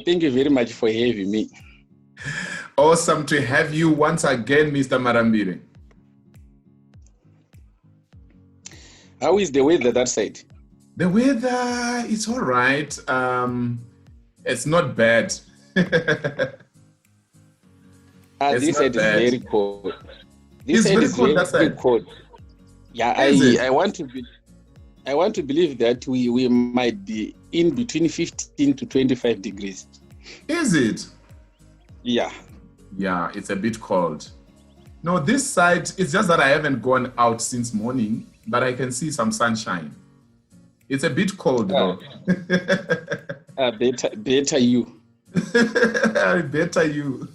Thank you very much for having me. Awesome to have you once again, Mr. Marambire. How is the weather that side? The weather is all right. It's not bad. This side is very cold. This side is very cold. Yeah, I want to believe that we might be in between 15 to 25 degrees. Is it? Yeah. Yeah, it's a bit cold. No, this side, it's just that I haven't gone out since morning, but I can see some sunshine. It's a bit cold though. Better you. Better you.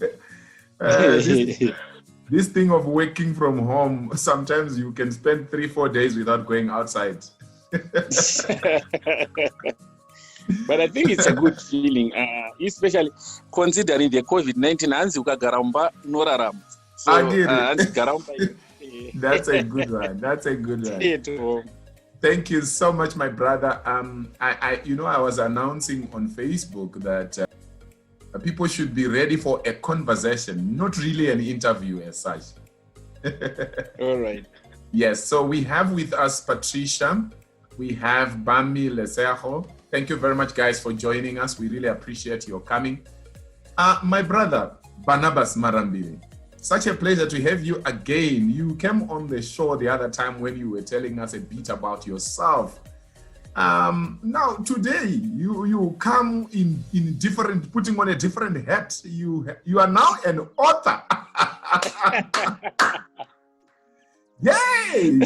This thing of working from home, sometimes you can spend 3-4 days without going outside. But I think it's a good feeling, especially considering the COVID-19. That's a good one. That's a good one. Thank you so much, my brother. I was announcing on Facebook that people should be ready for a conversation, not really an interview as such. All right. Yes, so we have with us Patricia. We have Bami Lesejo. Thank you very much, guys, for joining us. We really appreciate your coming. My brother, Banabasi Marambire. Such a pleasure to have you again. You came on the show the other time when you were telling us a bit about yourself. Now today you come in different, putting on a different hat. You are now an author. Yay!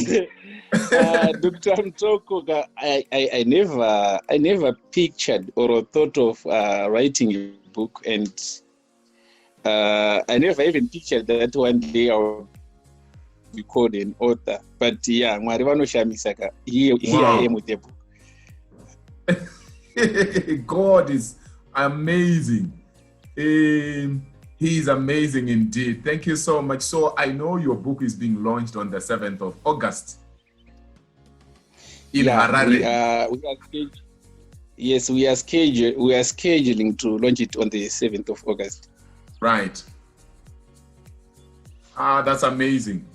Dr. Mtoko, I never pictured or thought of writing a book, and I never even pictured that one day I'll be called an author. But yeah, here I am with the book. God is amazing. He is amazing indeed. Thank you so much. So I know your book is being launched on the 7th of August in Harare. We are scheduling to launch it on the 7th of August. Right. That's amazing.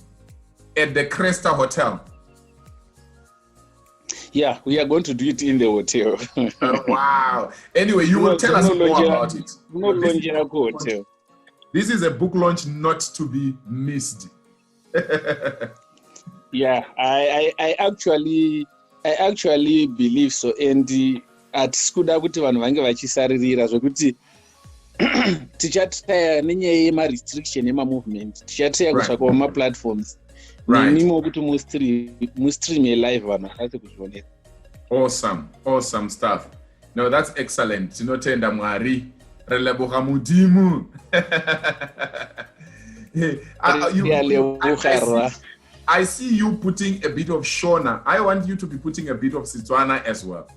At the Cresta Hotel. Yeah, we are going to do it in the hotel. Wow. Anyway, you will tell us more about it. Hotel. This is a book launch not to be missed. Yeah, I actually believe so. And at Skuda kuti vanhu vange vachisaririra zvokuti tichataya nenyaya yema-restriction yema-movement, tichataya kutsvakawo ma-platforms nemimo kuti mustreame live vanhu vakwanise kuzvionera. Awesome stuff. No, that's excellent. Tinotenda Mwari. Releboga mudimu. I see you putting a bit of Shona. I want you to be putting a bit of Setswana as well.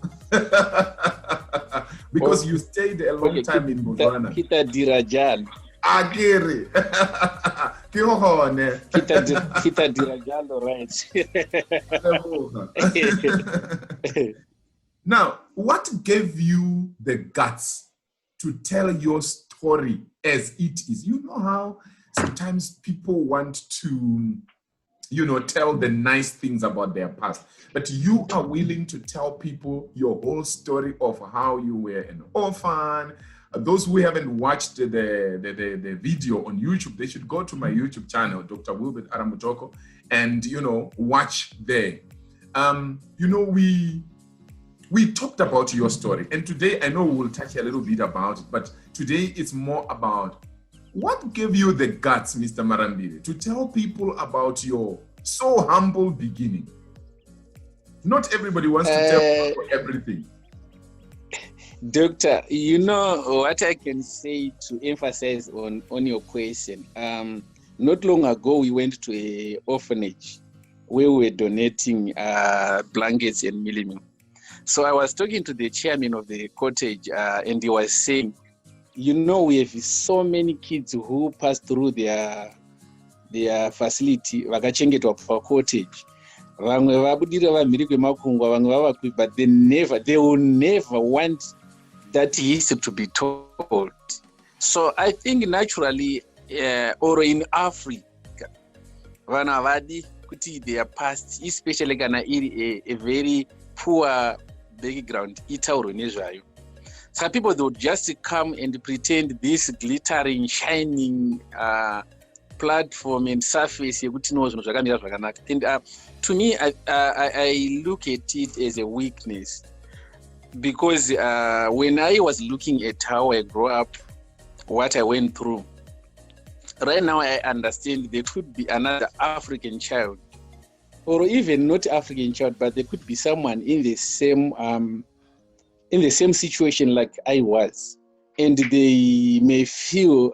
Because you stayed a long time in Botswana. Kita dirajal. Agere. Kita dirajal, right. Now, what gave you the guts to tell your story as it is? You know how sometimes people want to, tell the nice things about their past, but you are willing to tell people your whole story of how you were an orphan. Those who haven't watched the video on YouTube, they should go to my YouTube channel, Dr. Wilbert Aramutoko, and, watch there. We talked about your story, and today I know we'll touch a little bit about it, but today it's more about what gave you the guts, Mr. Marambire, to tell people about your so humble beginning. Not everybody wants to tell people everything. Doctor, what I can say to emphasize on your question. Not long ago, we went to an orphanage where we were donating blankets and millionaire. So I was talking to the chairman of the cottage, and he was saying, we have so many kids who pass through their facility, vakachengetwa pa cottage. Vamwe vabudira vamhiri kwemakungwa, vamwe vavakwi, but they will never want that history to be told. So I think naturally, or in Africa, vana vadi kuti their past, especially kana iri a very poor background, itauro nezvayo. So people, they would just come and pretend this glittering, shining platform and surface yekuti no zvinhu zvakamira zvakanaka. And to me, I look at it as a weakness, because when I was looking at how I grew up, what I went through, right now I understand there could be another African child, or even not African child, but there could be someone in the same situation like I was, and they may feel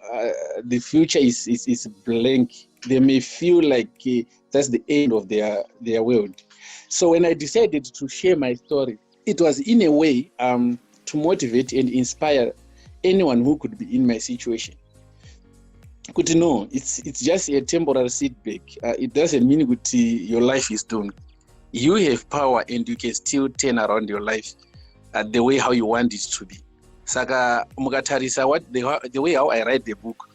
the future is blank. They may feel like that's the end of their world. So when I decided to share my story, it was in a way to motivate and inspire anyone who could be in my situation. Could know it's just a temporary setback. It doesn't mean that your life is doomed. You have power, and you can still turn around your life the way how you want it to be. Saka mukatarisa the way how I write the book,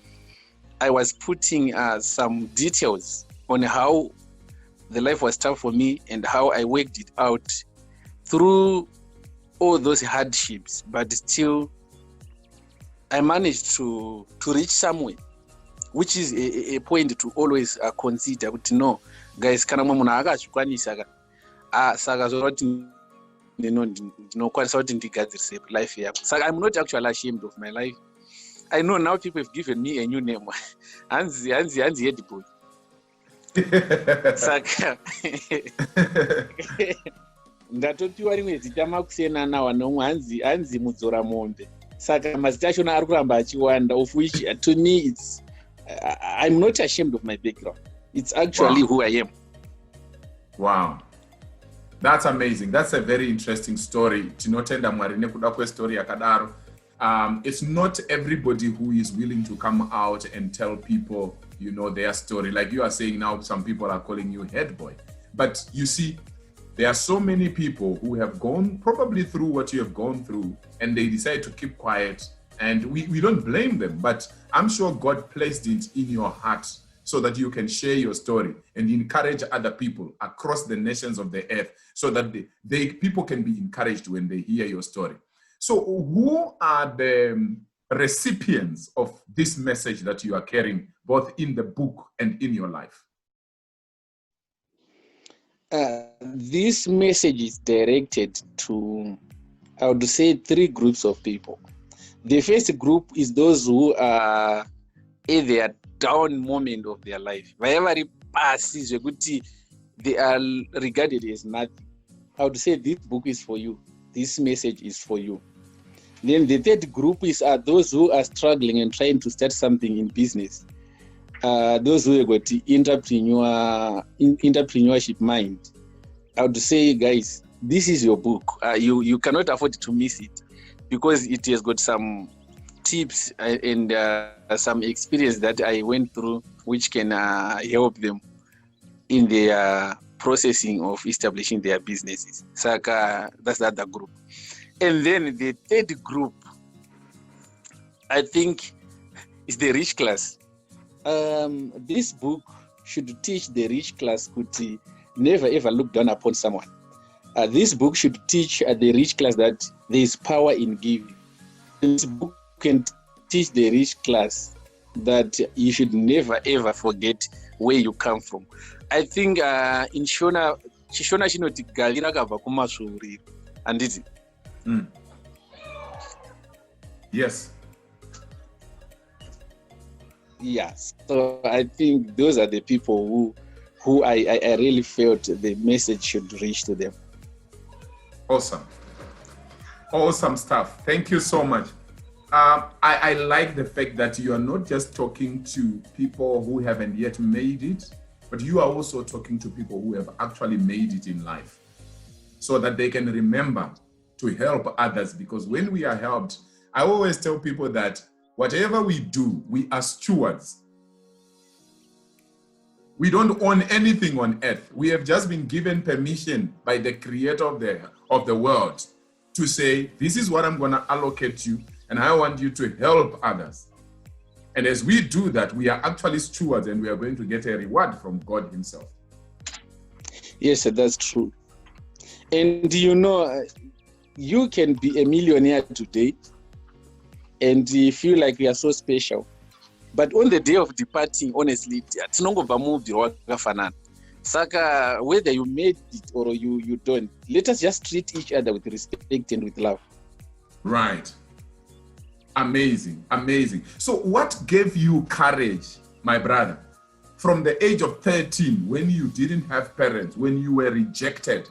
I was putting some details on how the life was tough for me and how I worked it out through all those hardships, but still I managed to reach somewhere, which is a point to always consider. But no, guys, kana munhu akazvikwanisa saka zvoti ndinokwanisa kuti ndigadzirise life yako. Saka I'm not actually ashamed of my life. I know now people have given me a new name. Hanzi herdboy. Saka ndatopiwa rimwe zita makusiyana nawa nomwe hanzi mudzora mombe. Saka mazita achona ari kuramba achiwanda, of which to me I'm not ashamed of my background. It's actually who I am. Wow. That's amazing. That's a very interesting story. Tinotenda Mwari nekuda kwestory yakadaro. It's not everybody who is willing to come out and tell people, their story. Like you are saying now, some people are calling you herdboy. But you see, there are so many people who have gone probably through what you have gone through, and they decide to keep quiet. And we don't blame them, but I'm sure God placed it in your heart so that you can share your story and encourage other people across the nations of the earth, so that people can be encouraged when they hear your story. So who are the recipients of this message that you are carrying, both in the book and in your life? This message is directed to, I would say, 3 groups of people. The first group is those who are in their down moment of their life. Wherever it passes, they are regarded as nothing. I would say this book is for you. This message is for you. Then the third group are those who are struggling and trying to start something in business. Those who have got entrepreneurship mind. I would say, guys, this is your book. You cannot afford to miss it, because it has got some tips and some experience that I went through, which can help them in their processing of establishing their businesses. Saka, that's the other group. And then the third group, I think, is the rich class. This book should teach the rich class to never ever look down upon someone. This book should teach the rich class that there is power in giving. This book can teach the rich class that you should never ever forget where you come from. I think in Shona chinoti galira kava kumasvuri, anditi. Yes. Yes. So I think those are the people who I really felt the message should reach to them. Awesome stuff. Thank you so much. I like the fact that you are not just talking to people who haven't yet made it, but you are also talking to people who have actually made it in life, so that they can remember to help others. Because when we are helped, I always tell people that whatever we do, we are stewards. We don't own anything on earth. We have just been given permission by the creator of the world to say, this is what I'm going to allocate you, and I want you to help others. And as we do that, we are actually stewards, and we are going to get a reward from God himself. Yes, that's true. And you know, you can be a millionaire today and feel like you are so special. But on the day of departing, honestly, tinongobva moved rwakafanana. Saka, whether you made it or you don't, let us just treat each other with respect and with love. Right. Amazing, amazing. So what gave you courage, my brother, from the age of 13, when you didn't have parents, when you were rejected?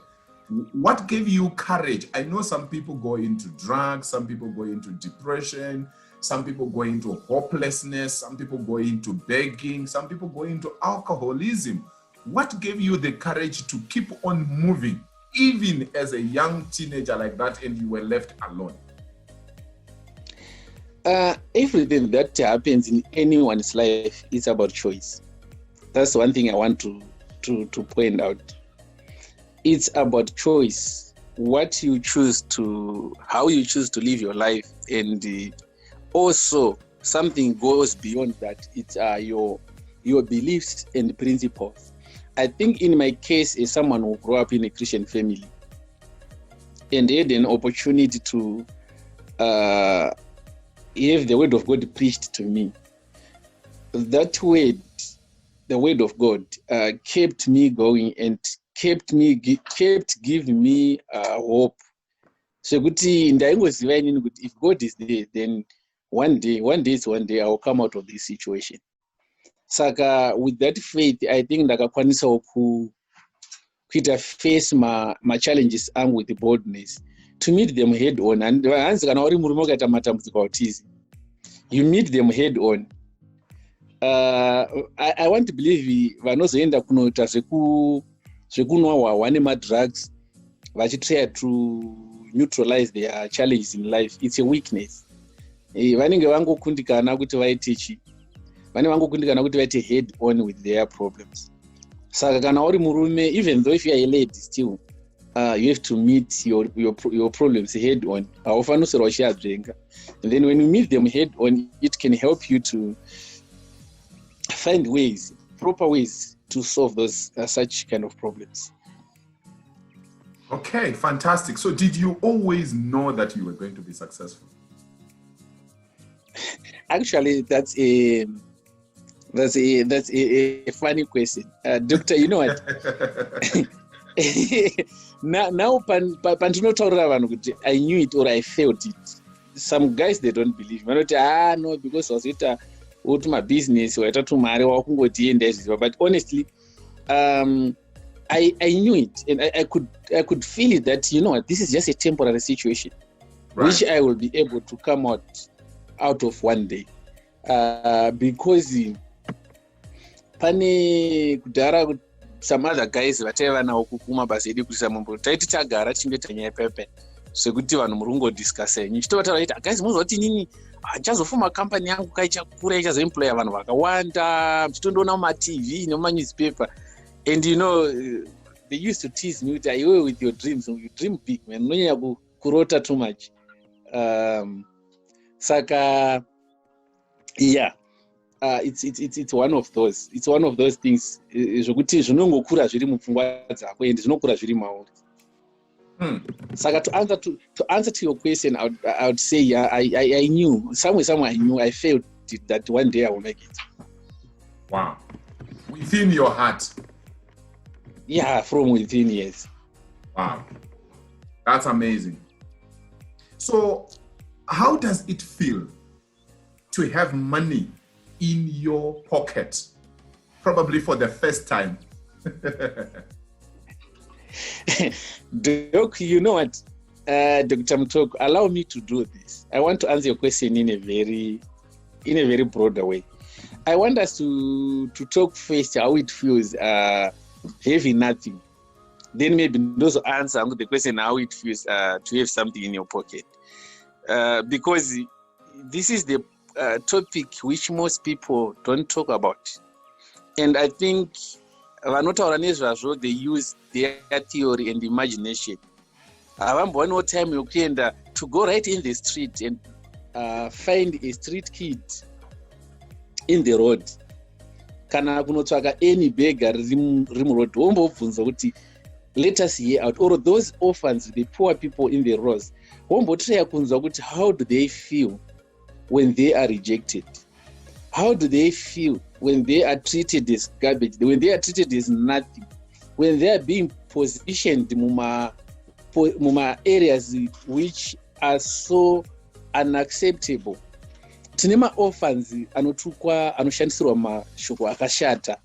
What gave you courage? I know some people go into drugs, some people go into depression, some people go into hopelessness, some people go into begging, some people go into alcoholism. What gave you the courage to keep on moving, even as a young teenager like that, and you were left alone? Everything that happens in anyone's life is about choice. That's one thing I want to point out. It's about choice. What you choose to, how you choose to live your life, and also something goes beyond that. It's your beliefs and principles. I think in my case, as someone who grew up in a Christian family and had an opportunity to have the word of God preached to me, that word, the word of God, kept me going and kept giving me hope. So if God is there, then one day I will come out of this situation. Saka, with that faith, I think ndakakwanisa kuita face my challenges and with boldness, to meet them head on. And you meet them head on. I want to believe vanozoenda kunoita zvekunwa wane drugs vachitry to neutralize their challenges in life. It's a weakness. Vanenge vangokundikana kuti vaite chi, vane vangokundikana kuti vaite head on with their problems. Saka kana uri murume, even though if you are a lady still, you have to meet your problems head on. And then when you meet them head on, it can help you to find ways, proper ways to solve those such kind of problems. Okay, fantastic. So did you always know that you were going to be successful? Actually, that's a funny question. Doctor, you know what? now I knew it or I felt it. Some guys, they don't believe me. No, because I was with my business or but honestly, I knew it, and I could feel it that, you know what, this is just a temporary situation, right, which I will be able to come out of one day, because pane kudhara some other guys vataiva nawo kumabasa edu kuisa mumbo taiti tagara chinge tanyaya pepe sekuti vanhu muri kungodiscussa yenyu chitova vaita guys muzoti nini chazofuma company yangu kaichakura ichazoemploya vanhu vakawanda mchitondoona mumatv nemumanewspaper. And you know, they used to tease me, you with your dreams, you dream big, man. No, you kurota too much. Saka, yeah, it's one of those. It's one of those things. Saka, to answer to your question, I would say, yeah, I knew somewhere I knew, I felt it, that one day I will make it. Wow, within your heart. Yeah, from within, yes. Wow, that's amazing. So, how does it feel to have money in your pocket, probably for the first time? Doc, you know what, Dr. Mtoko, allow me to do this. I want to answer your question in a very broader way. I want us to talk first how it feels having nothing. Then maybe those answer the question how it feels to have something in your pocket. Because this is the topic which most people don't talk about. And I think they use their theory and imagination. havambowanewo time yokuenda to go right in the street and find a street kid in the road, kana kunotsvaka any beggar riri muroad, wombobvunza kuti let us hear out, or those orphans, the poor people in the rows, wombotreya kunzwa kuti how do they feel when they are rejected, how do they feel when they are treated as garbage, when they are treated as nothing, when they are being positioned muma areas which are so unacceptable. Tine maorphans anotukwa, anoshandisirwa mashoko akashata,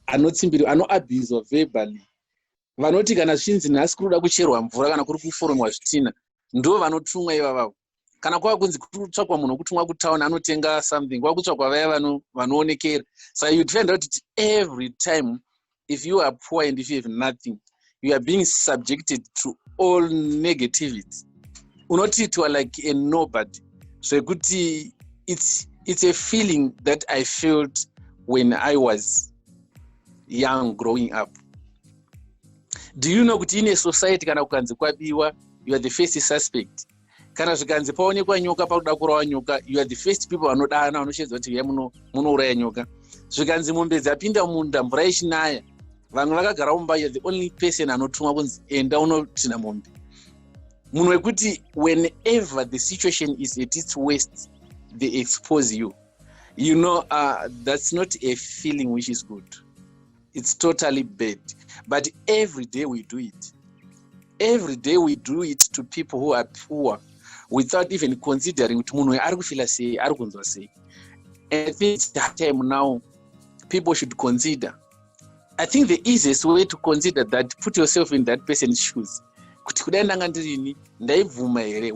anotsimbirwa, anoabhuzwa verbally, vanoti kana zvinzi nhasi kuruda kucherwa mvura kana kuri kuforomwa zvitina, ndo vanotumwa ivavavo. Kana kwava kunzi kutsvakwa munhu wekutumwa kutauni anotenga something, kwava kutsvakwa vaya vanoonekera. So you'd find out that every time, if you are poor and if you have nothing, you are being subjected to all negativity. Unotreatwa like a nobody. So it's a feeling that I felt when I was young growing up. Do you know kuti in a society kana kukanzi kwabiwa, you are the first suspect. Kana zvikanzi paonekwa nyoka pakuda kurawa nyoka, you are the first people vanodana, vanoshedza kuti ye munouraya nyoka. Zvikanzi mombe dzapinda munda mvura ichinaya, vanhu vakagara mumba, you are the only person anotumwa kunzi enda unotina mombe. Munhu wekuti whenever the situation is at its worst, they expose you. You know, that's not a feeling which is good. It's totally bad. But every day we do it. Every day we do it to people who are poor without even considering what munhu ari kufila sei, ari kunzwa sei. And I think it's that time now people should consider. I think the easiest way to consider that, put yourself in that person's shoes. Kuti kudai ndanga ndirini, ndaibvuma here,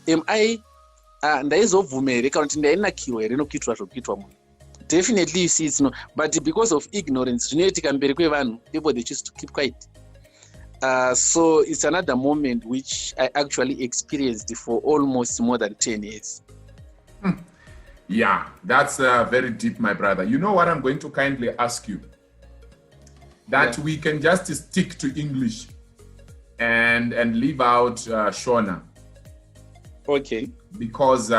am I ndaizobvuma here kana kuti ndainakirwa here nokuitwa zvokuitwa munhu. Definitely you see it's no, but because of ignorance, zvinoitika mberi kwevanhu, people they choose to keep quiet. So it's another moment which I actually experienced for almost more than 10 years. Yeah, that's very deep, my brother. You know what I'm going to kindly ask you? That we can just stick to English and leave out Shona. Okay. Because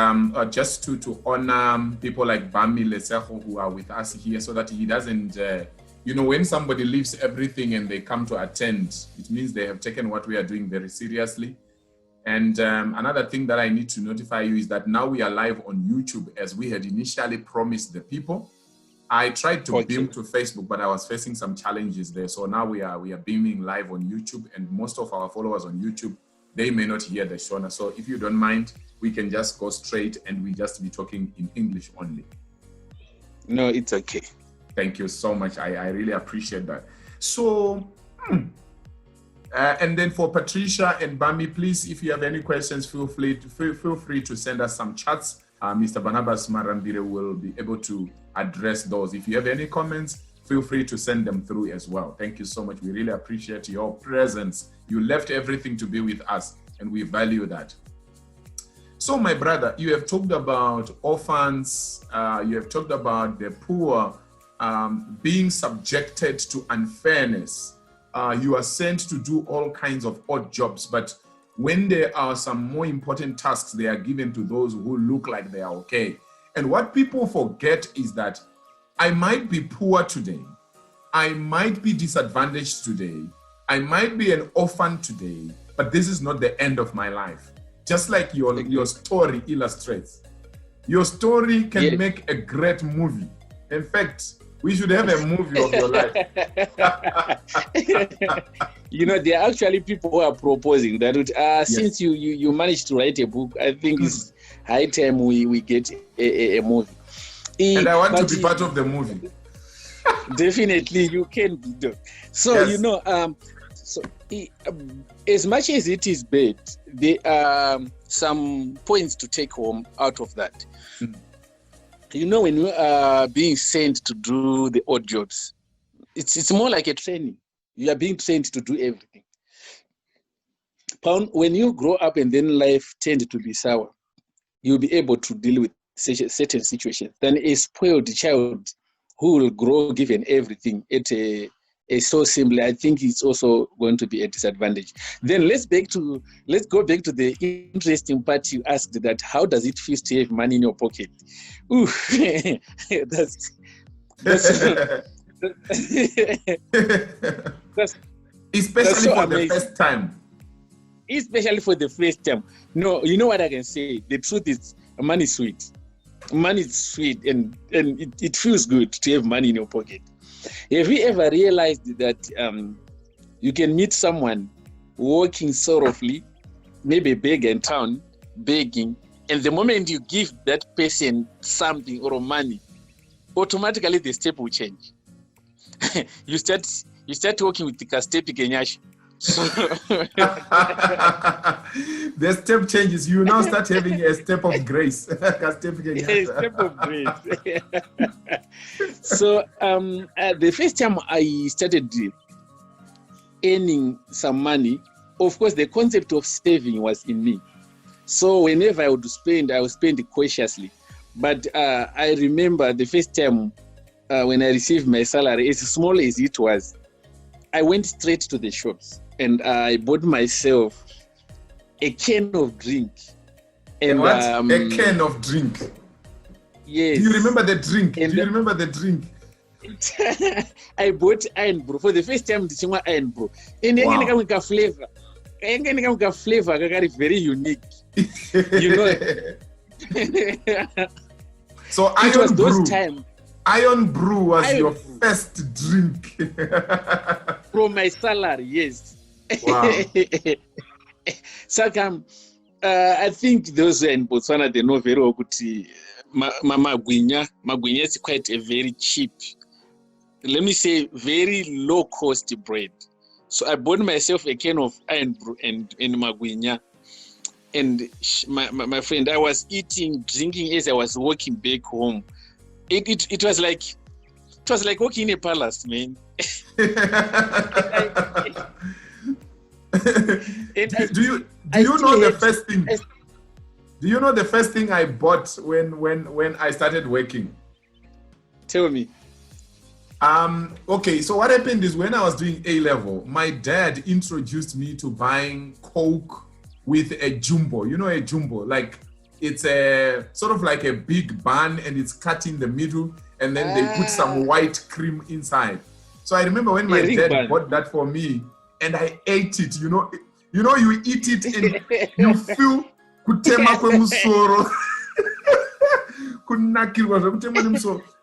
just to honor people like Bami Lesejo who are with us here, so that he doesn't, when somebody leaves everything and they come to attend, it means they have taken what we are doing very seriously. And another thing that I need to notify you is that now we are live on YouTube as we had initially promised the people. I tried to beam to Facebook, but I was facing some challenges there. So now we are beaming live on YouTube, and most of our followers on YouTube, they may not hear the Shona. So if you don't mind, we can just go straight and we just be talking in English only. No, it's okay. Thank you so much. I really appreciate that. So, and then for Patricia and Bami, please, if you have any questions, feel free to send us some chats. Mr. Banabasi Marambire will be able to address those. If you have any comments, feel free to send them through as well. Thank you so much. We really appreciate your presence. You left everything to be with us, and we value that. So, my brother, you have talked about orphans. You have talked about the poor being subjected to unfairness. You are sent to do all kinds of odd jobs, but when there are some more important tasks, they are given to those who look like they are okay. And what people forget is that I might be poor today. I might be disadvantaged today. I might be an orphan today, but this is not the end of my life. Just like your story illustrates. Your story can make a great movie. In fact, we should have a movie of your life. There are actually people who are proposing that since you managed to write a book, I think it's high time we get a movie. And I want to be part of the movie. Definitely, you can be done. So, as much as it is bad, there are some points to take home out of that. When you are being sent to do the odd jobs, it's more like a training. You are being trained to do everything. When you grow up and then life tends to be sour, you'll be able to deal with certain situations. Then a spoiled child who will grow given everything at a so simple, I think it's also going to be a disadvantage. Then let's go back to the interesting part. You asked that how does it feel to have money in your pocket? Ooh, that's especially so for amazing. the first time. Especially for the first time. No, you know what I can say? The truth is, money is sweet. Money is sweet, and it feels good to have money in your pocket. Have you ever realized that you can meet someone walking sorrowfully, maybe beg in town, begging, and the moment you give that person something or money, automatically the step will change. you start walking with the step kenyash. The step changes. You now start having a step of grace. A step of grace. So the first time I started earning some money, of course, the concept of saving was in me. So whenever I would spend cautiously. But I remember the first time when I received my salary, as small as it was, I went straight to the shops and I bought myself a can of drink. And what? A can of drink? Yes. Do you remember the drink? And Do you remember the drink? I bought Iron Brew for the first time. This was Iron Brew. And then I got flavor. Very unique. You know. So it was those times. Iron Brew was your first drink. From my salary, yes. Wow. So I think those in Botswana, they know very well good. Magwinya is quite a very cheap, let me say, very low cost bread. So I bought myself a can of Iron Brew and Magwinya. And my friend, I was drinking as I was walking back home. It was like walking in a palace, man. Do you know the first thing? Do you know the first thing I bought when I started working? Tell me. Okay, so what happened is when I was doing A-level, my dad introduced me to buying Coke with a jumbo. You know a jumbo? Like it's a sort of like a big bun and it's cut in the middle and then they put some white cream inside. So I remember when my dad bought that for me and I ate it, you know, you eat it and you feel kutema kwe musoro.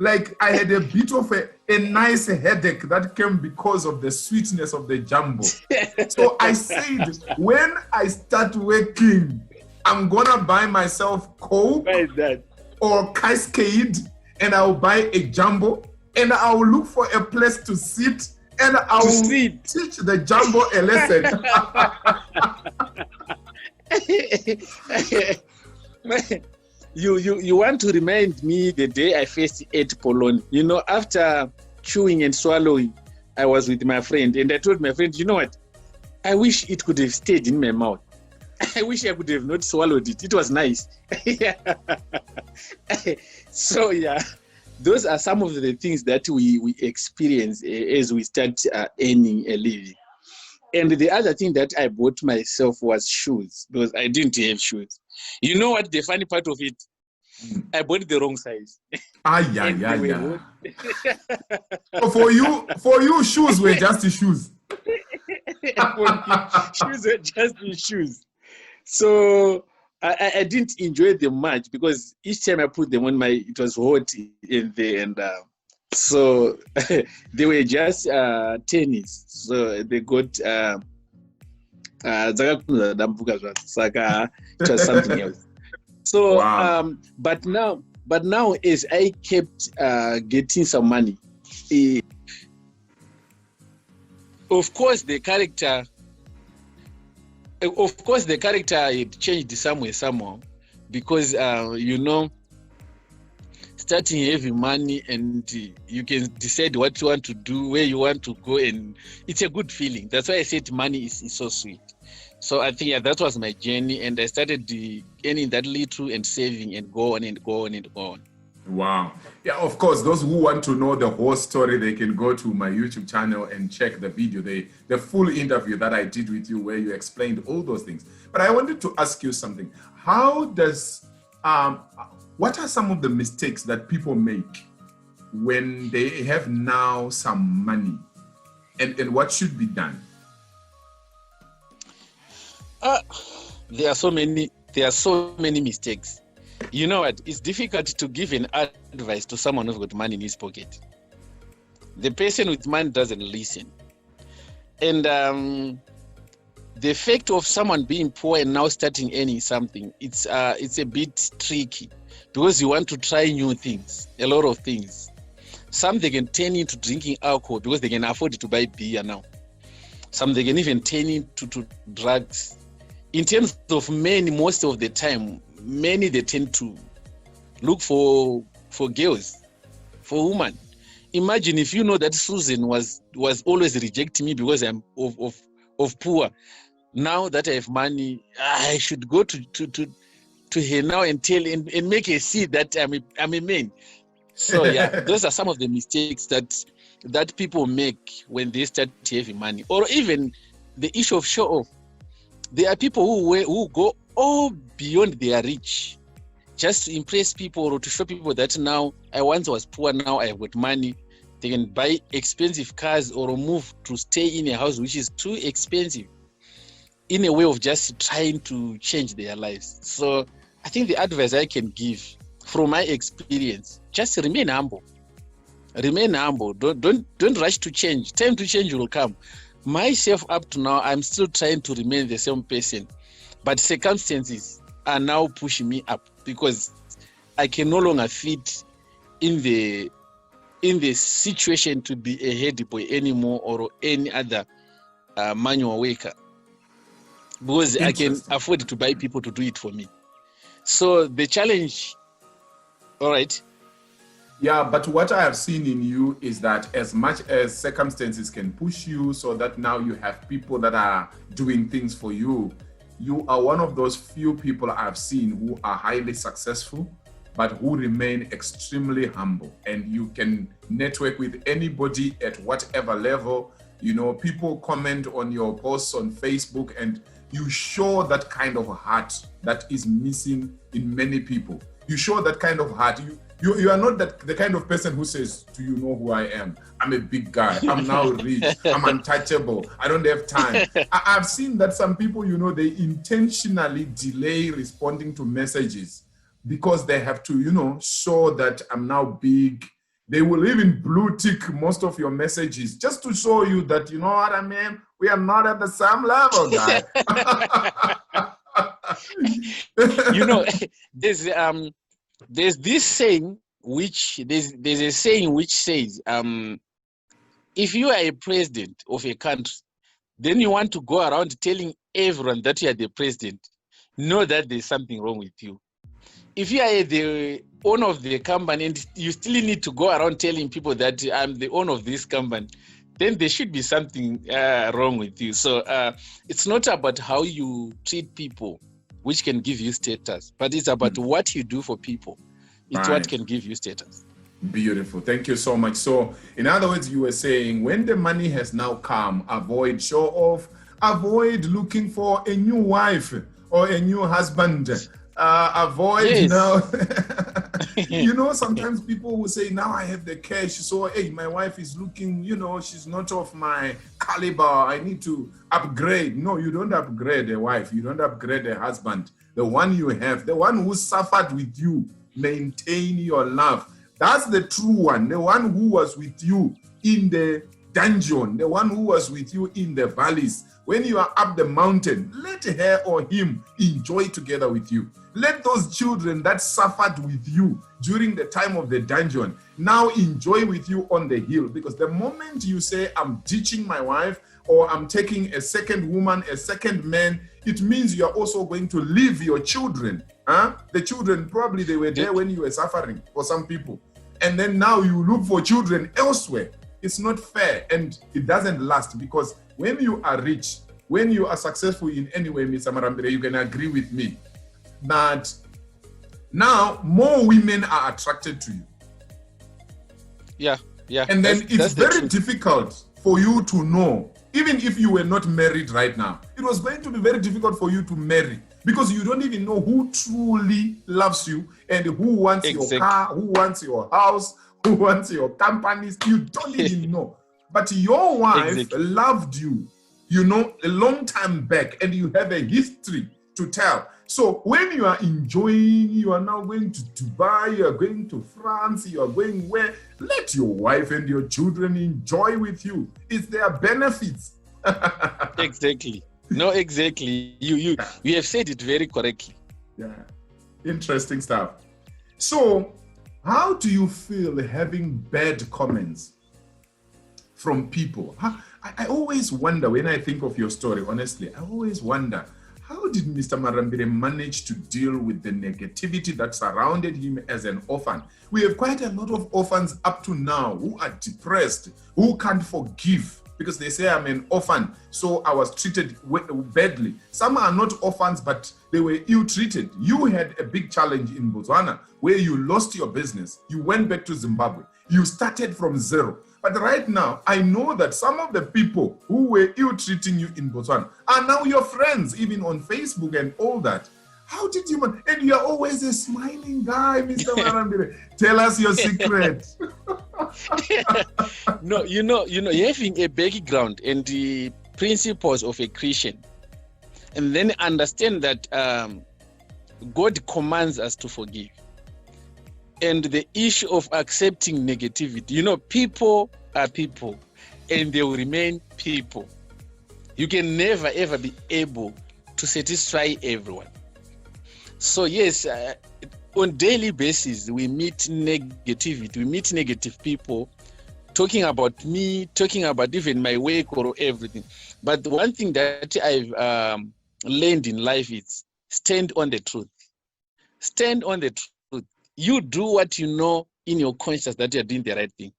Like I had a bit of a nice headache that came because of the sweetness of the jumbo. So I said, when I start working, I'm gonna buy myself Coke or Cascade and I'll buy a jumbo and I'll look for a place to sit and I'll teach the jumbo a lesson. You want to remind me the day I first ate polony. You know, after chewing and swallowing, I was with my friend and I told my friend, you know what? I wish it could have stayed in my mouth. I wish I could have not swallowed it. It was nice. So yeah, those are some of the things that we experience as we start earning a living. And the other thing that I bought myself was shoes because I didn't have shoes. You know what the funny part of it? I bought the wrong size. Yeah. So for you, shoes were just shoes. Shoes were just shoes. So I didn't enjoy them much because each time I put them on it was hot in there and so they were just tennis. So they got it was something else. So wow. but now as I kept getting some money, of course the character had changed somehow because starting having money and you can decide what you want to do, where you want to go, and it's a good feeling. That's why I said money is so sweet. So I think that was my journey, and I started earning that little and saving and go on and go on and go on. Wow. Yeah, of course, those who want to know the whole story, they can go to my YouTube channel and check the video, the full interview that I did with you where you explained all those things. But I wanted to ask you something. How does, what are some of the mistakes that people make when they have now some money? And what should be done? There are so many mistakes. You know what? It's difficult to give an advice to someone who's got money in his pocket. The person with money doesn't listen. And the fact of someone being poor and now starting earning something, it's a bit tricky because you want to try new things, a lot of things. Some they can turn into drinking alcohol because they can afford to buy beer now. Some they can even turn into drugs. In terms of men, most of the time, many they tend to look for girls, for women. Imagine if you know that Susan was always rejecting me because I'm of poor. Now that I have money, I should go to her now and tell and make her see that I'm a man. So yeah, those are some of the mistakes that people make when they start having money, or even the issue of show off. There are people who go all beyond their reach just to impress people or to show people that now I once was poor, now I have got money. They can buy expensive cars or move to stay in a house which is too expensive in a way of just trying to change their lives. So I think the advice I can give from my experience, just remain humble. Remain humble. Don't rush to change. Time to change will come. Myself up to now, I'm still trying to remain the same person, but circumstances are now pushing me up because I can no longer fit in the situation to be a head boy anymore or any other manual worker, because I can afford to buy people to do it for me. So the challenge, all right. Yeah, but what I have seen in you is that as much as circumstances can push you so that now you have people that are doing things for you, you are one of those few people I've seen who are highly successful, but who remain extremely humble. And you can network with anybody at whatever level. You know, people comment on your posts on Facebook and you show that kind of heart that is missing in many people. You show that kind of heart. You are not the kind of person who says, do you know who I am? I'm a big guy. I'm now rich. I'm untouchable. I don't have time. I've seen that some people, you know, they intentionally delay responding to messages because they have to, you know, show that I'm now big. They will even blue tick most of your messages just to show you that, you know what I mean? We are not at the same level, guy. You know, there's this saying which there's a saying which says if you are a president of a country, then you want to go around telling everyone that you are the president, know that there's something wrong with you. If you are the owner of the company and you still need to go around telling people that I'm the owner of this company, then there should be something wrong with you. So it's not about how you treat people which can give you status, but it's about what you do for people. It's what can give you status. Beautiful. Thank you so much. So in other words, you were saying when the money has now come, avoid show off, avoid looking for a new wife or a new husband. Avoid now. You know, sometimes people will say, now I have the cash. So, hey, my wife is looking, you know, she's not of my caliber. I need to upgrade. No, you don't upgrade a wife. You don't upgrade a husband. The one you have, the one who suffered with you, maintain your love. That's the true one. The one who was with you in the dungeon. The one who was with you in the valleys. When you are up the mountain, let her or him enjoy together with you. Let those children that suffered with you during the time of the dungeon now enjoy with you on the hill. Because the moment you say, I'm ditching my wife or I'm taking a second woman, a second man, it means you are also going to leave your children. The children, probably they were there when you were suffering for some people. And then now you look for children elsewhere. It's not fair and it doesn't last, because when you are rich, when you are successful in any way, Mr. Marambire, you can agree with me that Now, more women are attracted to you. Yeah. And then it's very difficult for you to know, even if you were not married right now, it was going to be very difficult for you to marry because you don't even know who truly loves you and who wants your car, who wants your house, who wants your companies. You don't even know. But your wife loved you, a long time back, and you have a history to tell. So when you are enjoying, you are now going to Dubai, you are going to France, you are going where? Let your wife and your children enjoy with you. It's their benefits. Exactly. No, exactly. You have said it very correctly. Yeah. Interesting stuff. So how do you feel having bad comments from people? I always wonder when I think of your story, honestly, I always wonder, how did Mr. Marambire manage to deal with the negativity that surrounded him as an orphan? We have quite a lot of orphans up to now who are depressed, who can't forgive because they say I'm an orphan, so I was treated badly. Some are not orphans, but they were ill-treated. You had a big challenge in Botswana where you lost your business. You went back to Zimbabwe. You started from zero. But right now, I know that some of the people who were ill-treating you in Botswana are now your friends, even on Facebook and all that. How did you manage? And you are always a smiling guy, Mr. Marambire. Tell us your secret. No, having a background and the principles of a Christian, and then understand that God commands us to forgive. And the issue of accepting negativity, people are people and they will remain people. You can never ever be able to satisfy everyone. So yes, on daily basis, we meet negativity, we meet negative people talking about me, talking about even my work or everything. But one thing that I've learned in life is stand on the truth. Stand on the truth. You do what you know in your conscience that you're doing the right thing.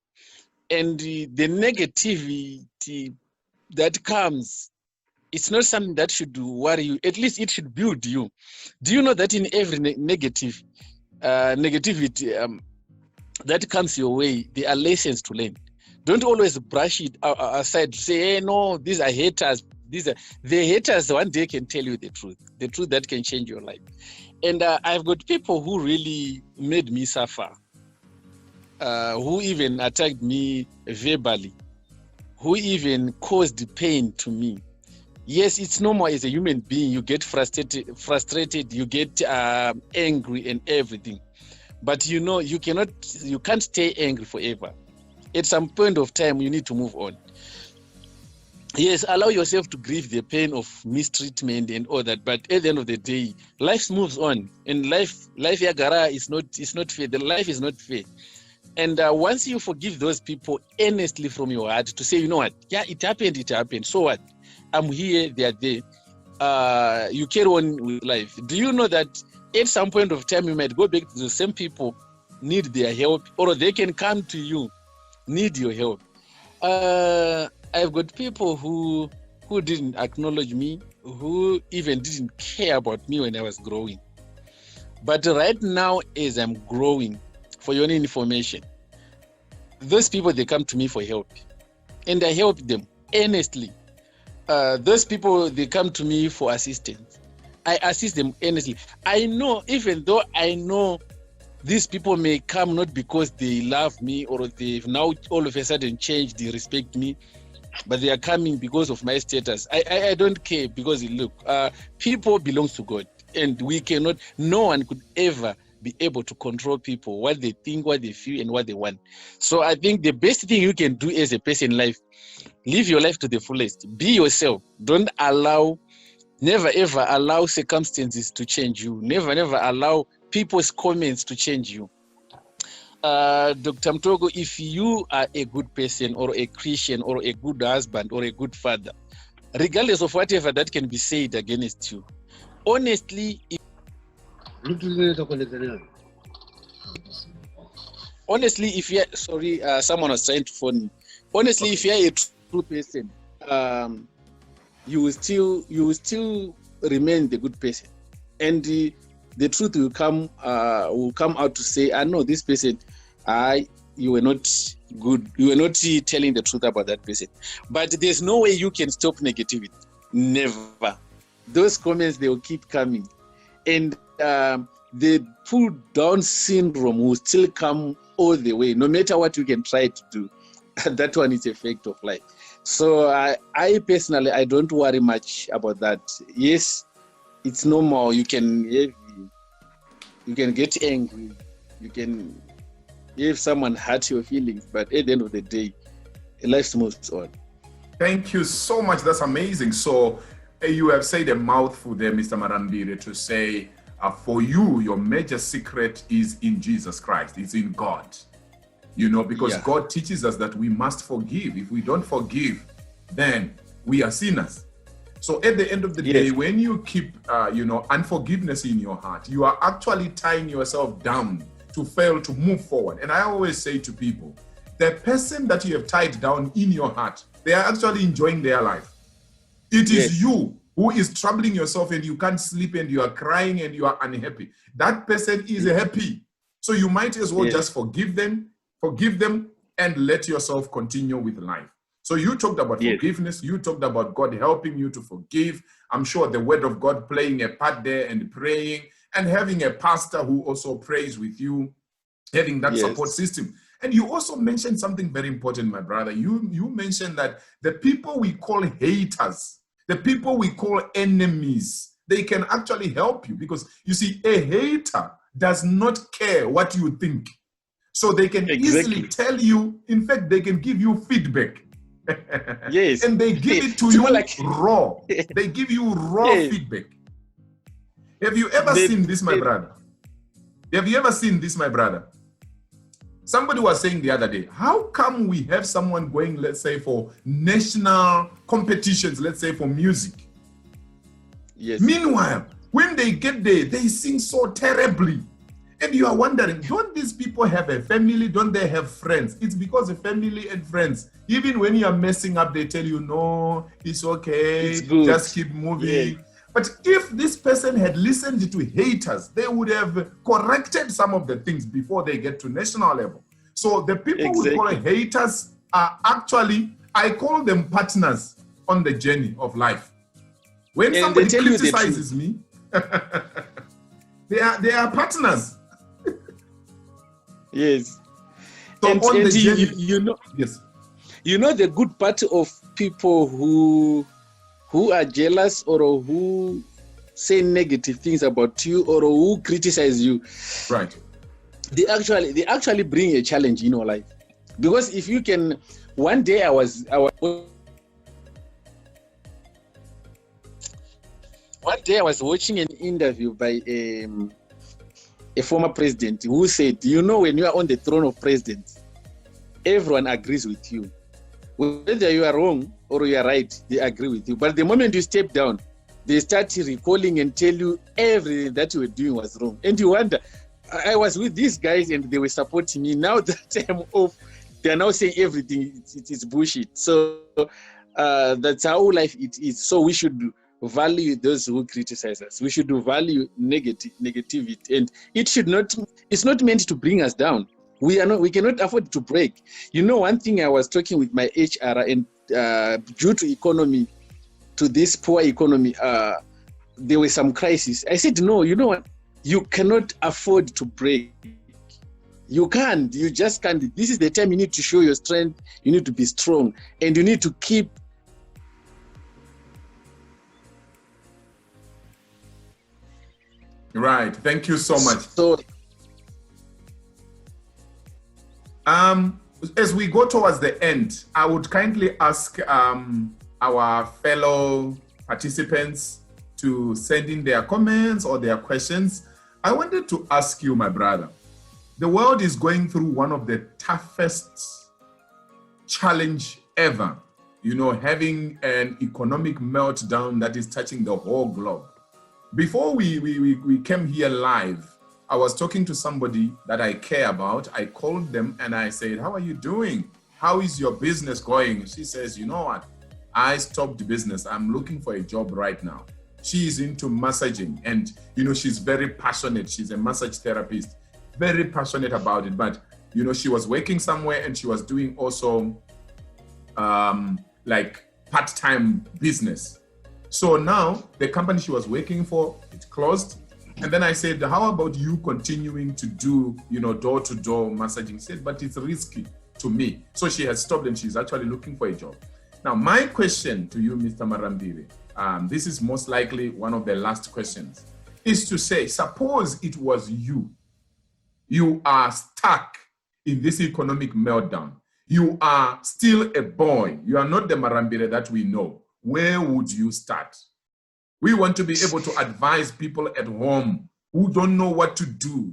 And the negativity that comes, it's not something that should worry you. At least it should build you. Do you know that in every negativity that comes your way, there are lessons to learn. Don't always brush it aside. Say, hey, no, these are haters. The haters one day can tell you the truth that can change your life. And I've got people who really made me suffer, who even attacked me verbally, who even caused pain to me. Yes, it's normal as a human being. You get frustrated, you get angry and everything. But you can't stay angry forever. At some point of time, you need to move on. Yes, allow yourself to grieve the pain of mistreatment and all that. But at the end of the day, life moves on, and life yagara is not fair. The life is not fair. And once you forgive those people earnestly from your heart, to say, you know what, yeah, it happened. So what? I'm here, they are there. You carry on with life. Do you know that at some point of time you might go back to the same people, need their help, or they can come to you, need your help. I've got people who didn't acknowledge me, who even didn't care about me when I was growing. But right now, as I'm growing, for your information, those people, they come to me for help. And I help them earnestly. Those people, they come to me for assistance. I assist them earnestly. I know, even though I know these people may come not because they love me or they've now all of a sudden changed, they respect me, but they are coming because of my status. I don't care, because look, people belong to God, and no one could ever be able to control people, what they think, what they feel, and what they want. So I think the best thing you can do as a person in life, live your life to the fullest. Be yourself. Never ever allow circumstances to change you. Never allow people's comments to change you. Dr. Mtogo, if you are a good person or a Christian or a good husband or a good father, regardless of whatever that can be said against you, honestly, if you're sorry, someone was trying to phone me. Honestly, if you're a true person, you will still remain the good person. And the truth will come out to say, no, this person, you were not good. You were not telling the truth about that person. But there's no way you can stop negativity. Never. Those comments, they will keep coming. And the pull down syndrome will still come all the way, no matter what you can try to do. That one is a fact of life. So I personally, I don't worry much about that. Yes, it's normal. You can get angry. You can, if someone hurt your feelings, but at the end of the day, life moves on. Thank you so much. That's amazing. So you have said a mouthful there, Mr. Marambire, to say, for you, your major secret is in Jesus Christ. It's in God. Because God teaches us that we must forgive. If we don't forgive, then we are sinners. So at the end of the day, when you keep, unforgiveness in your heart, you are actually tying yourself down to fail to move forward. And I always say to people, the person that you have tied down in your heart, they are actually enjoying their life. It is you who is troubling yourself and you can't sleep and you are crying and you are unhappy. That person is happy. So you might as well just forgive them, and let yourself continue with life. So you talked about forgiveness. You talked about God helping you to forgive. I'm sure the word of God playing a part there, and praying, and having a pastor who also prays with you, having that support system. And you also mentioned something very important, my brother. You mentioned that the people we call haters, the people we call enemies, they can actually help you, because you see, a hater does not care what you think. So they can easily tell you, in fact, they can give you feedback. And they give it to you raw. They give you raw feedback. Have you ever seen this, my brother? Have you ever seen this, my brother? Somebody was saying the other day, how come we have someone going, let's say, for national competitions, let's say for music? Meanwhile, when they get there, they sing so terribly. And you are wondering, don't these people have a family? Don't they have friends? It's because of family and friends. Even when you are messing up, they tell you, no, it's okay, it's just keep moving. But if this person had listened to haters, they would have corrected some of the things before they get to national level. So the people we call haters are actually, I call them partners on the journey of life. When somebody criticizes me, they are partners. So and on the journey, the good part of people who are jealous, or who say negative things about you, or who criticize you, they actually bring a challenge in your life. Because if you can, one day I was watching an interview by a former president who said, when you are on the throne of presidents, everyone agrees with you. Whether you are wrong or you are right, they agree with you. But the moment you step down, they start recalling and tell you everything that you were doing was wrong. And you wonder, I was with these guys and they were supporting me. Now that I'm off, they are now saying everything it is bullshit. So that's how life it is. So we should value those who criticize us. We should value negativity, and it's not meant to bring us down. We cannot afford to break. One thing, I was talking with my HR, and due to economy, to this poor economy, there was some crisis. I said, no, you know what? You cannot afford to break. You can't. You just can't. This is the time you need to show your strength. You need to be strong, and you need to keep. Right. Thank you so much. So, as we go towards the end, I would kindly ask our fellow participants to send in their comments or their questions. I wanted to ask you, my brother, the world is going through one of the toughest challenge ever, having an economic meltdown that is touching the whole globe. Before we came here live, I was talking to somebody that I care about. I called them and I said, how are you doing? How is your business going? She says, you know what? I stopped business. I'm looking for a job right now. she is into massaging, and she's very passionate. She's a massage therapist, very passionate about it. But she was working somewhere, and she was doing also like part-time business. So now the company she was working for, it closed. And then I said, how about you continuing to do, door-to-door massaging? She said, but it's risky to me. So she has stopped, and she's actually looking for a job. Now, my question to you, Mr. Marambire, this is most likely one of the last questions, is to say, suppose it was you. You are stuck in this economic meltdown. You are still a boy. You are not the Marambire that we know. Where would you start? We want to be able to advise people at home who don't know what to do.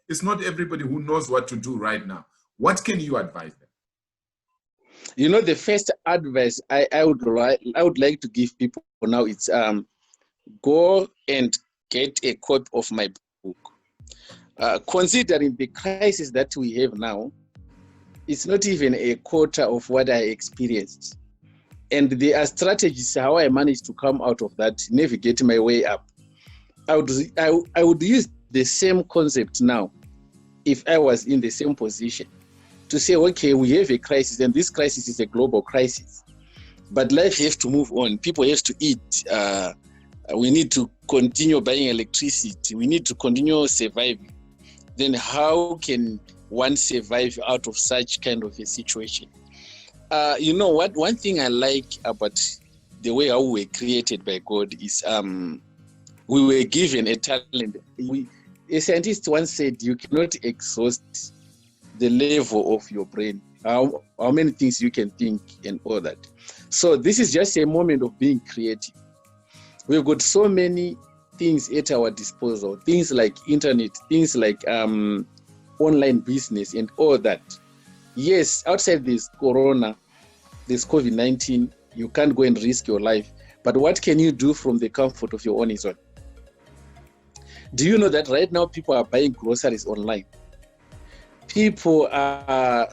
It's not everybody who knows what to do right now. What can you advise them? The first advice I would like to give people now is go and get a copy of my book. Considering the crisis that we have now, it's not even a quarter of what I experienced. And there are strategies how I managed to come out of that, navigate my way up. I would use the same concept now if I was in the same position, to say, okay, we have a crisis, and this crisis is a global crisis. But life has to move on. People have to eat. We need to continue buying electricity. We need to continue surviving. Then how can one survive out of such kind of a situation? What? One thing I like about the way how we were created by God is we were given a talent. A scientist once said, you cannot exhaust the level of your brain, how many things you can think and all that. So this is just a moment of being creative. We've got so many things at our disposal, things like internet, things like online business and all that. Yes, outside this corona, this COVID-19, you can't go and risk your life. But what can you do from the comfort of your own zone? Do you know that right now people are buying groceries online? People are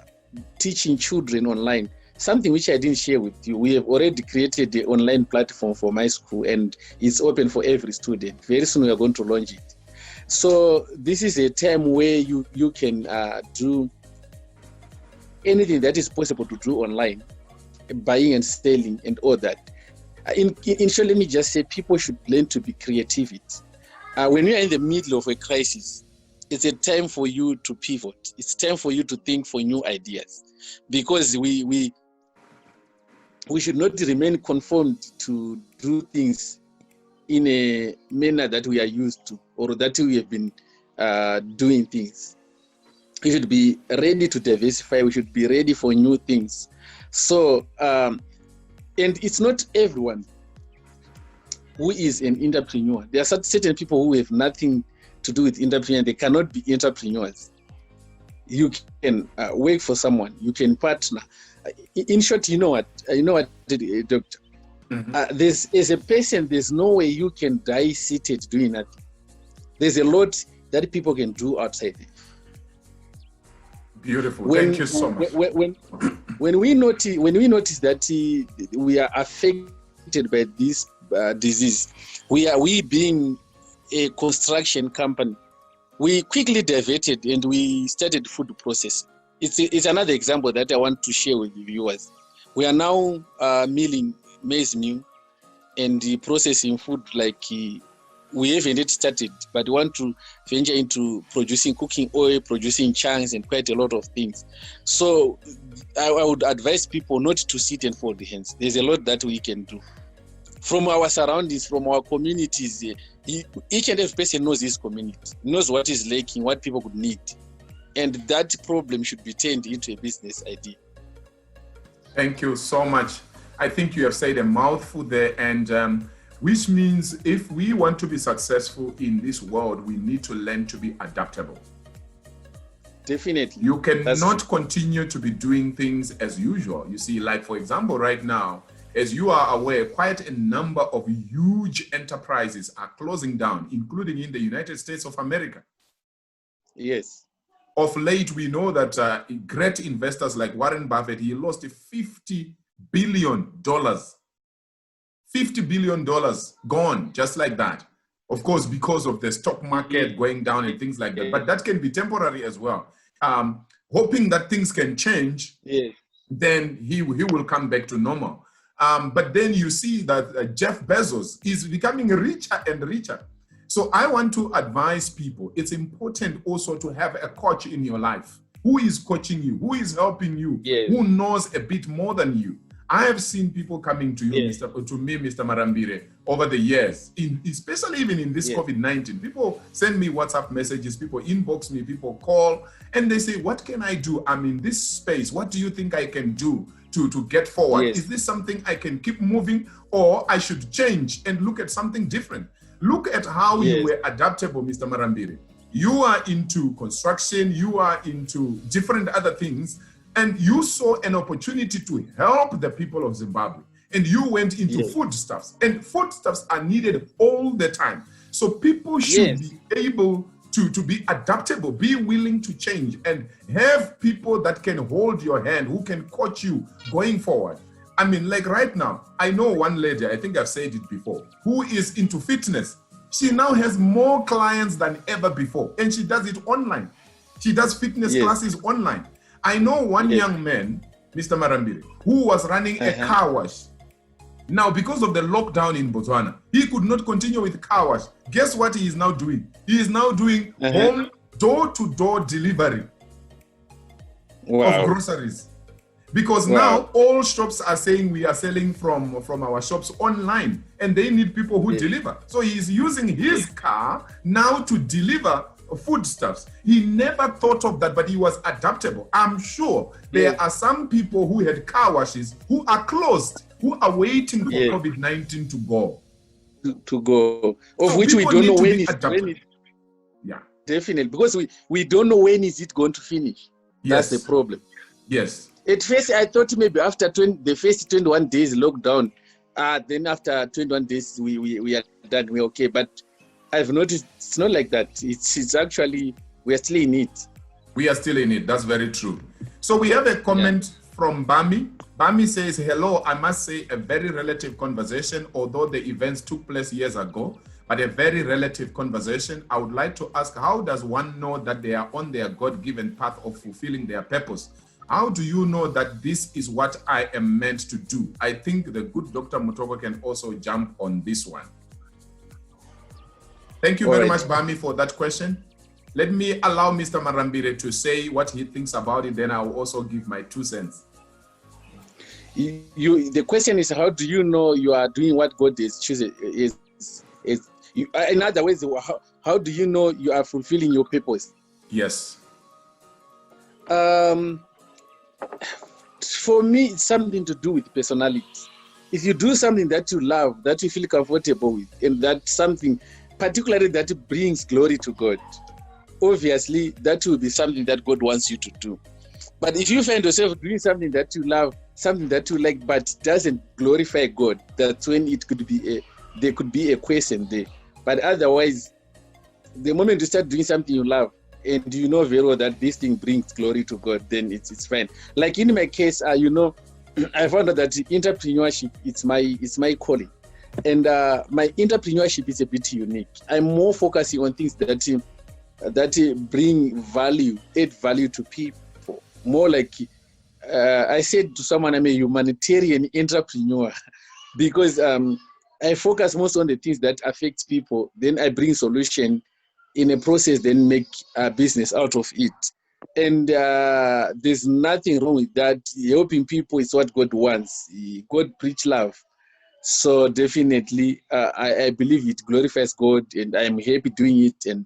teaching children online. Something which I didn't share with you. We have already created the online platform for my school, and it's open for every student. Very soon we are going to launch it. So this is a time where you can do anything that is possible to do online, buying and selling and all that. In short, let me just say people should learn to be creativity. When we are in the middle of a crisis, it's a time for you to pivot. It's time for you to think for new ideas, because we should not remain conformed to do things in a manner that we are used to, or that we have been doing things. We should be ready to diversify. We should be ready for new things. So, and it's not everyone who is an entrepreneur. There are certain people who have nothing to do with entrepreneur. They cannot be entrepreneurs. You can work for someone. You can partner. In short, you know what, Doctor? Mm-hmm. As a patient, there's no way you can die seated doing nothing. There's a lot that people can do outside there. Beautiful. Thank you so much. When we notice that we are affected by this disease, we being a construction company, we quickly diverted and we started food processing. It's another example that I want to share with the viewers. We are now milling maize meal and processing food like we haven't yet started, but we want to venture into producing cooking oil, producing chunks, and quite a lot of things. So I would advise people not to sit and fold the hands. There's a lot that we can do. From our surroundings, from our communities, each and every person knows his community, knows what is lacking, what people would need. And that problem should be turned into a business idea. Thank you so much. I think you have said a mouthful there, and which means if we want to be successful in this world, we need to learn to be adaptable. Definitely. You cannot continue to be doing things as usual. You see, like for example, right now, as you are aware, quite a number of huge enterprises are closing down, including in the United States of America. Yes. Of late, we know that great investors like Warren Buffett, he lost $50 billion. $50 $50 billion gone just like that. Of course, because of the stock market going down and things like that. But that can be temporary as well. Hoping that things can change, then he will come back to normal. But then you see that Jeff Bezos is becoming richer and richer. So I want to advise people, it's important also to have a coach in your life. Who is coaching you? Who is helping you? Who knows a bit more than you? I have seen people coming to you, Mr. Marambire, over the years, especially even in this COVID-19. People send me WhatsApp messages, people inbox me, people call, and they say, what can I do? I'm in this space. What do you think I can do to get forward? Is this something I can keep moving, or I should change and look at something different? Look at how you were adaptable, Mr. Marambire. You are into construction, you are into different other things, and you saw an opportunity to help the people of Zimbabwe. And you went into foodstuffs. And foodstuffs are needed all the time. So people should be able to be adaptable, be willing to change, and have people that can hold your hand, who can coach you going forward. I mean, like right now, I know one lady, I think I've said it before, who is into fitness. She now has more clients than ever before, and she does it online. She does fitness classes online. I know one young man, Mr. Marambire, who was running a car wash. Now, because of the lockdown in Botswana, he could not continue with car wash. Guess what he is now doing? He is now doing home door-to-door delivery of groceries. Because now all shops are saying we are selling from our shops online, and they need people who deliver. So he is using his car now to deliver foodstuffs. He never thought of that, but he was adaptable. I'm sure there are some people who had car washes who are closed, who are waiting for COVID-19 to go. To go. Of which we don't know when it. Yeah. Definitely. Because we don't know when is it going to finish. That's the problem. Yes. At first, I thought maybe after the first 21 days lockdown, then after 21 days, we are done, we're okay. But I've noticed it's not like that. It's actually, we're still in it. We are still in it. That's very true. So we have a comment from Bami. Bami says, hello, I must say a very relative conversation, although the events took place years ago, but a very relative conversation. I would like to ask, how does one know that they are on their God-given path of fulfilling their purpose? How do you know that this is what I am meant to do? I think the good Dr. Mutoko can also jump on this one. Thank you very much, Bami, for that question. Let me allow Mr. Marambire to say what he thinks about it, then I will also give my 2 cents. The question is, how do you know you are doing what God is choosing? In other words, how do you know you are fulfilling your purpose? Yes. For me, it's something to do with personality. If you do something that you love, that you feel comfortable with, and that's something particularly that brings glory to God, obviously that will be something that God wants you to do. But if you find yourself doing something that you love, something that you like, but doesn't glorify God, that's when it could be there could be a question there. But otherwise, the moment you start doing something you love, and you know very well that this thing brings glory to God, then it's fine. Like in my case, I found out that entrepreneurship it's my calling, and my entrepreneurship is a bit unique. I'm more focusing on things that bring value, add value to people. More like I said to someone, I'm a humanitarian entrepreneur because I focus most on the things that affect people. Then I bring solution in a process, then make a business out of it. And there's nothing wrong with that. Helping people is what God wants. God preach love. So definitely, I believe it glorifies God, and I'm happy doing it, and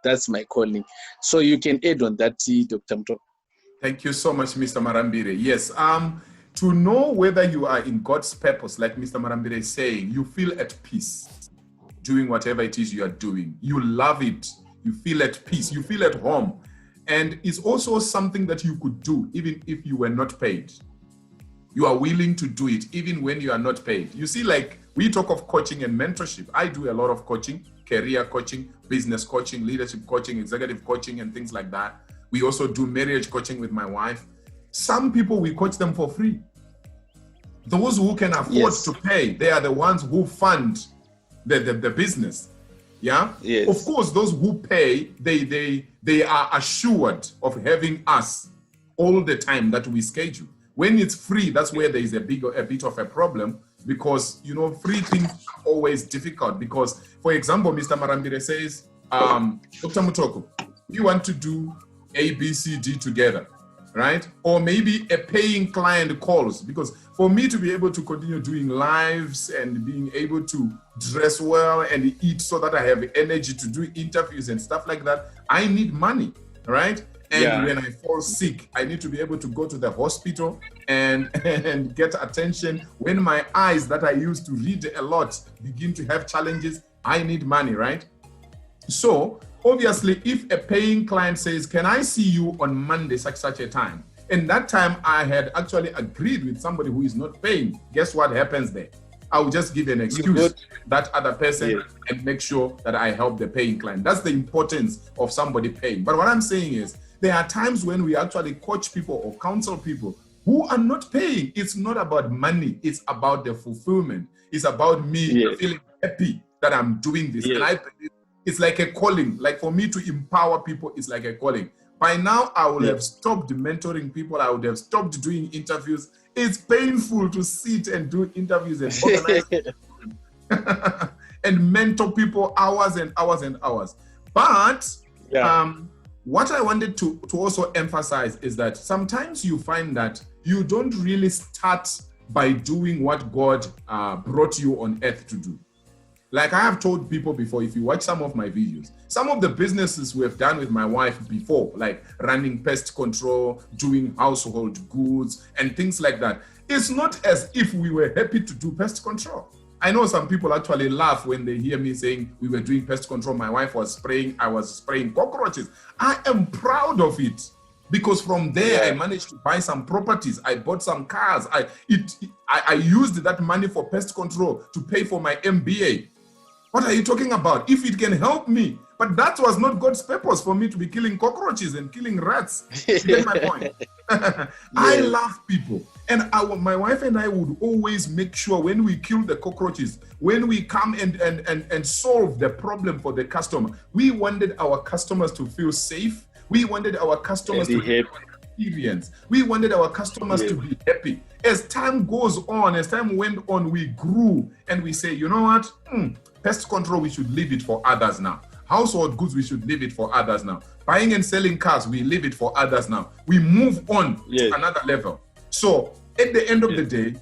that's my calling. So you can add on that, Dr. Mto. Thank you so much, Mr. Marambire. Yes, to know whether you are in God's purpose, like Mr. Marambire is saying, you feel at peace doing whatever it is you are doing. You love it. You feel at peace. You feel at home. And it's also something that you could do even if you were not paid. You are willing to do it even when you are not paid. You see, like we talk of coaching and mentorship. I do a lot of coaching, career coaching, business coaching, leadership coaching, executive coaching, and things like that. We also do marriage coaching with my wife. Some people, we coach them for free. Those who can afford to pay, they are the ones who fund the business. Yeah. Yes. Of course, those who pay, they are assured of having us all the time that we schedule. When it's free, that's where there is a bit of a problem, because free things are always difficult. Because, for example, Mr. Marambire says, Dr. Mutoko, you want to do A, B, C, D together, right? Or maybe a paying client calls, because for me to be able to continue doing lives and being able to dress well and eat so that I have energy to do interviews and stuff like that, I need money, right? And when I fall sick, I need to be able to go to the hospital and get attention. When my eyes that I used to read a lot begin to have challenges, I need money, right? So obviously, if a paying client says, can I see you on Monday, such a time? And that time I had actually agreed with somebody who is not paying. Guess what happens there? I will just give an excuse that other person and make sure that I help the paying client. That's the importance of somebody paying. But what I'm saying is, there are times when we actually coach people or counsel people who are not paying. It's not about money. It's about the fulfillment. It's about me feeling happy that I'm doing this. And I believe it's like a calling. Like for me to empower people, it's like a calling. By now, I would have stopped mentoring people. I would have stopped doing interviews. It's painful to sit and do interviews and organize and mentor people hours and hours and hours. But what I wanted to also emphasize is that sometimes you find that you don't really start by doing what God brought you on earth to do. Like I have told people before, if you watch some of my videos, some of the businesses we have done with my wife before, like running pest control, doing household goods and things like that, it's not as if we were happy to do pest control. I know some people actually laugh when they hear me saying we were doing pest control. My wife was spraying, I was spraying cockroaches. I am proud of it because from there I managed to buy some properties. I bought some cars. I used that money for pest control to pay for my MBA. What are you talking about? If it can help me. But that was not God's purpose for me to be killing cockroaches and killing rats. You get my point? I love people. And my wife and I would always make sure when we kill the cockroaches, when we come and solve the problem for the customer, we wanted our customers to feel safe. We wanted our customers to have experience. We wanted our customers to be happy. As time goes on, as time went on, we grew and we say, you know what? Pest control, we should leave it for others now. Household goods, we should leave it for others now. Buying and selling cars, we leave it for others now. We move on to another level. So at the end of the day,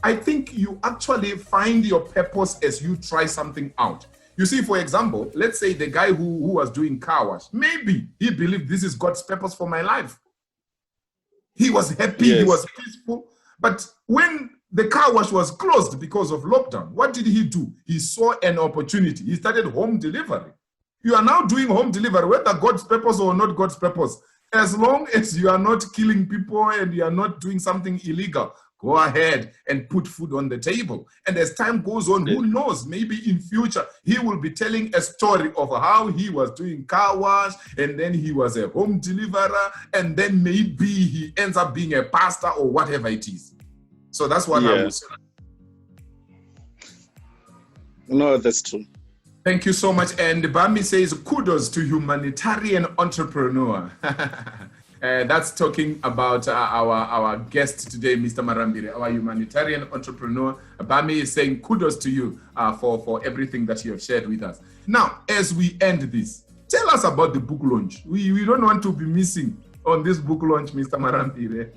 I think you actually find your purpose as you try something out. You see, for example, let's say the guy who was doing car wash, maybe he believed this is God's purpose for my life. He was happy, he was peaceful. But when the car wash was closed because of lockdown, what did he do? He saw an opportunity. He started home delivery. You are now doing home delivery, whether God's purpose or not God's purpose. As long as you are not killing people and you are not doing something illegal, go ahead and put food on the table. And as time goes on, who knows, maybe in future, he will be telling a story of how he was doing car wash, and then he was a home deliverer, and then maybe he ends up being a pastor or whatever it is. So that's what I would say. No, that's true. Thank you so much. And Bami says, kudos to humanitarian entrepreneur. That's talking about our guest today, Mr. Marambire, our humanitarian entrepreneur. Bami is saying kudos to you for everything that you have shared with us. Now, as we end this, tell us about the book launch. We don't want to be missing on this book launch, Mr. Marambire.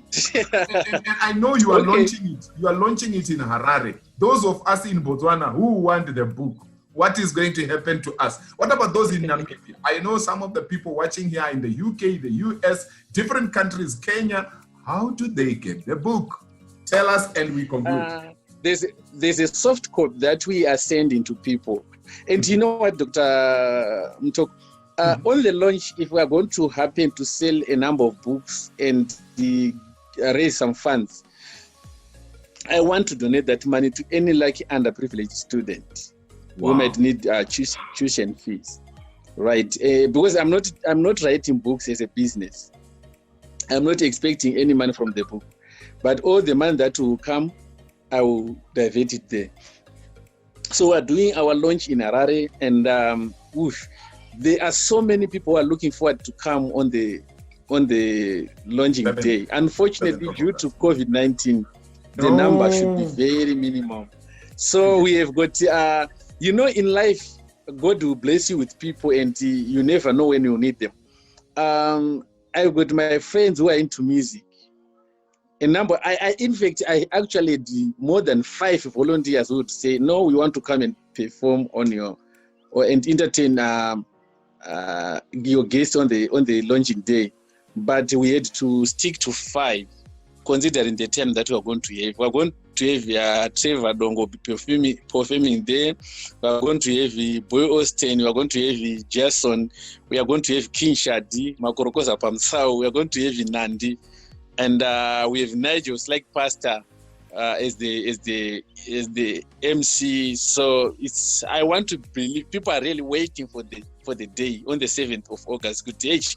and I know you are launching it. You are launching it in Harare. Those of us in Botswana who want the book, what is going to happen to us? What about those in Namibia? I know some of the people watching here in the UK, the US, different countries, Kenya. How do they get the book? Tell us and we conclude. There's a soft copy that we are sending to people. And you know what, Dr. Mutoko? On the launch, if we are going to happen to sell a number of books and raise some funds, I want to donate that money to any lucky underprivileged student who might need tuition fees, right? Because I'm not writing books as a business. I'm not expecting any money from the book, but all the money that will come I will divert it there. So we're doing our launch in Harare, and there are so many people who are looking forward to come on the launching day. Unfortunately, due to COVID-19, the number should be very minimum. So we have got, in life, God will bless you with people, and you never know when you need them. I've got my friends who are into music. In fact, I actually had more than 5 volunteers who would say, no, we want to come and perform and entertain your guests on the launching day. But we had to stick to 5, considering the time that we are going to have. We are going to have Trevor Dongo performing there. We are going to have Boy Austin. We are going to have Jason. We are going to have King Shadi, Makorokosa Pamsao. We are going to have Nandi. And we have Nigel, like pastor, as the MC. So I want to believe people are really waiting for the day on the 7th of August. Good age.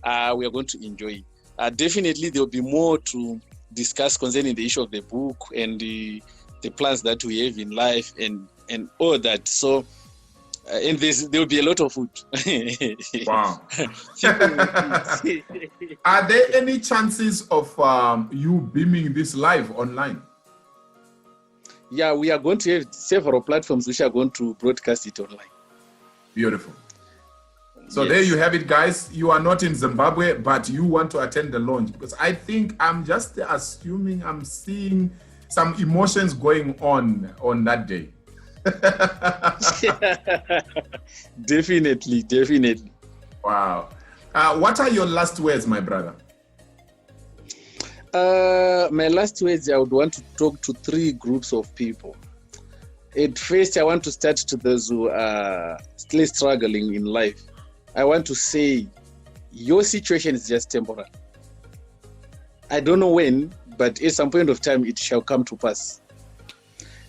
We are going to enjoy it. Definitely, there will be more to discuss concerning the issue of the book and the plans that we have in life and all that. So, in this, there will be a lot of food. Wow. Are there any chances of you beaming this live online? Yeah, we are going to have several platforms which are going to broadcast it online. Beautiful. So There you have it, guys. You are not in Zimbabwe, but you want to attend the launch, because I think I'm just assuming I'm seeing some emotions going on that day. Definitely. Wow. What are your last words, my brother? My last words, I would want to talk to 3 groups of people. At first, I want to start to those who are still struggling in life. I want to say, your situation is just temporary. I don't know when, but at some point of time, it shall come to pass.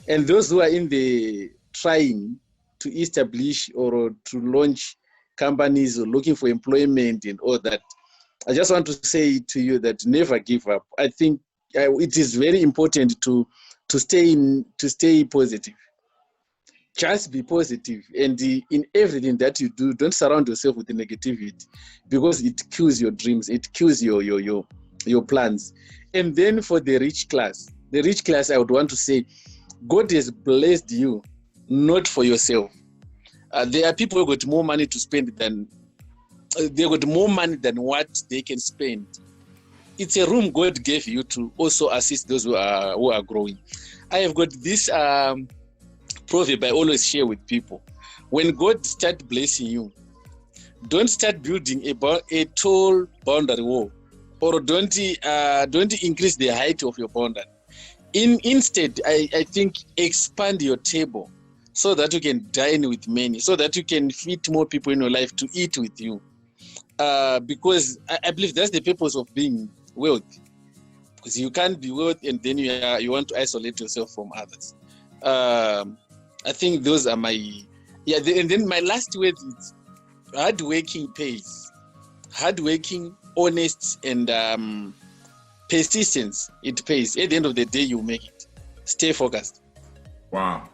And those who are in the trying to establish or to launch companies or looking for employment and all that, I just want to say to you that never give up. I think it is very important to stay positive. Just be positive, and in everything that you do, don't surround yourself with the negativity, because it kills your dreams, it kills your plans. And then for the rich class, I would want to say, God has blessed you, not for yourself. There are people who got more money to spend than they got more money than what they can spend. It's a room God gave you to also assist those who are growing. I have got this proverb I always share with people. When God starts blessing you, don't start building a tall boundary wall, or don't increase the height of your boundary. Instead, I think expand your table so that you can dine with many, so that you can feed more people in your life to eat with you. Because I believe that's the purpose of being wealthy. Because you can't be wealthy and then you want to isolate yourself from others. I think those are my and then my last word is hardworking pays. Hardworking, honest, and persistence, it pays. At the end of the day, you make it. Stay focused. Wow.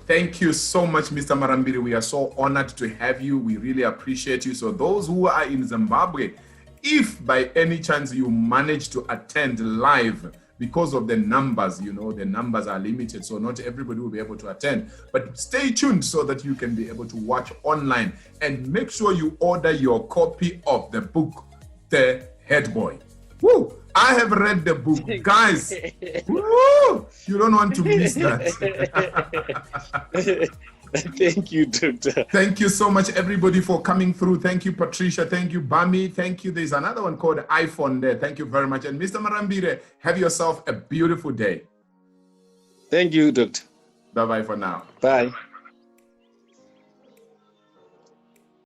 Thank you so much, Mr. Marambire. We are so honored to have you. We really appreciate you. So those who are in Zimbabwe, if by any chance you manage to attend live, because of the numbers, the numbers are limited, so not everybody will be able to attend. But stay tuned so that you can be able to watch online, and make sure you order your copy of the book, The Herdboy. Woo! I have read the book, guys. Woo! You don't want to miss that. Thank you, Doctor. Thank you so much, everybody, for coming through. Thank you, Patricia. Thank you, Bami. Thank you. There's another one called iPhone there. Thank you very much. And Mr. Marambire, have yourself a beautiful day. Thank you, Doctor. Bye-bye for now. Bye.